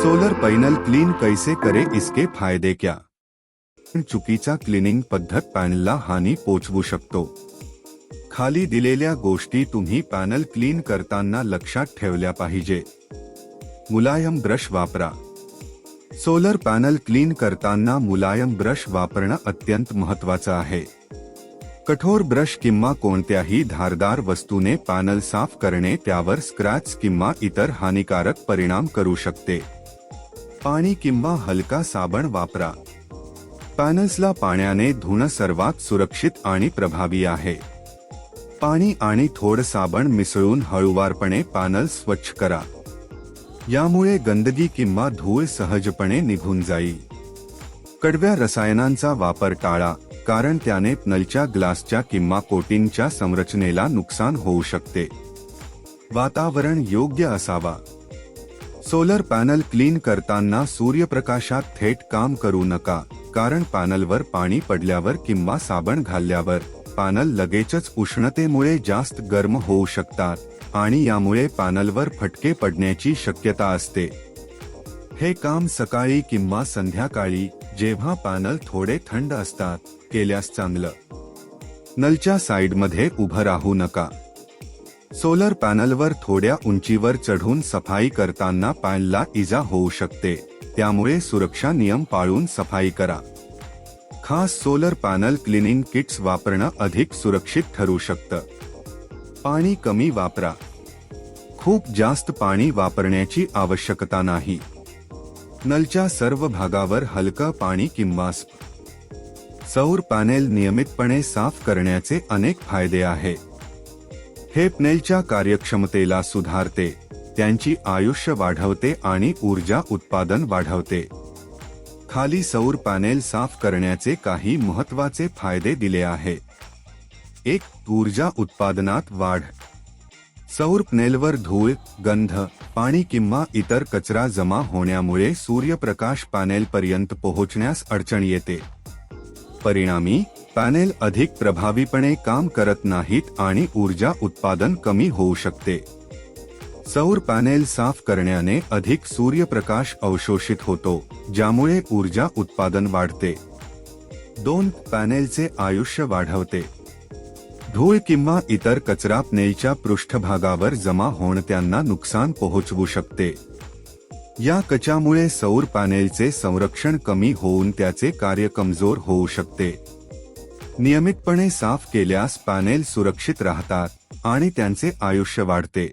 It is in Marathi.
सोलर पैनल क्लीन कैसे करे, इसके फायदे क्या? चुकीचा क्लीनिंग पद्धत पॅनलला हानी पोचवू शकतो. खाली दिलेल्या गोष्टी तुम्ही पॅनल क्लीन करताना लक्षात ठेवल्या पाहिजे. मुलायम ब्रश वापरा. सोलर पॅनल क्लीन करताना मुलायम ब्रश वापरणं अत्यंत महत्त्वाचं आहे. कठोर ब्रश किंवा कोणत्याही धारदार वस्तूने पॅनल साफ करणे त्यावर स्क्रॅच किंवा इतर हानिकारक परिणाम करू शकते. पाणी किंवा हलका साबण वापरा. पॅनल्सला पाण्याने धुणं सर्वात सुरक्षित आणि प्रभावी आहे. पाणी आणि थोडं साबण मिसळून हळूवारपणे पॅनल स्वच्छ करा. यामुळे गंदगी किंवा धूळ सहजपणे निघून जाईल. कडव्या रसायनांचा वापर टाळा, कारण त्याने पॅनलच्या ग्लासच्या किंवा कोटिंगच्या संरचनेला नुकसान होऊ शकते. वातावरण योग्य असावा. सोलर पॅनल क्लीन करताना सूर्यप्रकाशात थेट काम करू नका, कारण पॅनलवर पाणी पडल्यावर किंवा साबण घालल्यावर पॅनल लगेचच उष्णतेमुळे जास्त गरम होऊ शकतात आणि यामुळे पॅनलवर फटके पडण्याची शक्यता असते. हे काम सकाळी किंवा संध्याकाळी, जेव्हा पॅनल थोडे थंड असतात, केल्यास चांगलं. नलच्या साईडमध्ये उभं राहू नका. सोलर पॅनलवर थोड्या उंचीवर चढून सफाई करताना पॅनलला इजा होऊ शकते, त्यामुळे सुरक्षा नियम पाळून सफाई करा. खास सोलर पॅनल क्लिनिंग किट्स वापरणं अधिक सुरक्षित ठरू शकतं. पाणी कमी वापरा. खूप जास्त पाणी वापरण्याची आवश्यकता नाही. नलच्या सर्व भागावर हलकं पाणी किंवा सौर पॅनेल नियमितपणे साफ करण्याचे अनेक फायदे आहेत. हे पॅनेलच्या कार्यक्षमतेला सुधारते, त्यांची आयुष्य वाढवते आणि ऊर्जा उत्पादन वाढवते. खाली सौर पॅनेल साफ करण्याचे काही महत्त्वाचे फायदे दिले आहेत. 1. ऊर्जा उत्पादनात वाढ. सौर पॅनेलवर धूळ, गंध, पाणी किंवा इतर कचरा जमा होण्यामुळे सूर्यप्रकाश पॅनेलपर्यंत पोहोचण्यास अडचण येते. परिणामी पॅनेल अधिक प्रभावीपणे काम करत नाहीत आणि ऊर्जा उत्पादन कमी होऊ शकते. सौर पॅनेल साफ करण्याने अधिक सूर्यप्रकाश अवशोषित होतो, ज्यामुळे ऊर्जा उत्पादन वाढते. 2. पॅनेलचे आयुष्य वाढवते. धूळ किंवा इतर कचरा पॅनेलच्या पृष्ठभागावर जमा होऊन त्यांना नुकसान पोहोचवू शकते. या कचऱ्यामुळे सौर पॅनेलचे संरक्षण कमी होऊन त्याचे कार्य कमजोर होऊ शकते. नियमितपणे साफ केल्यास पॅनेल सुरक्षित राहतात आणि त्यांचे आयुष्य वाढते.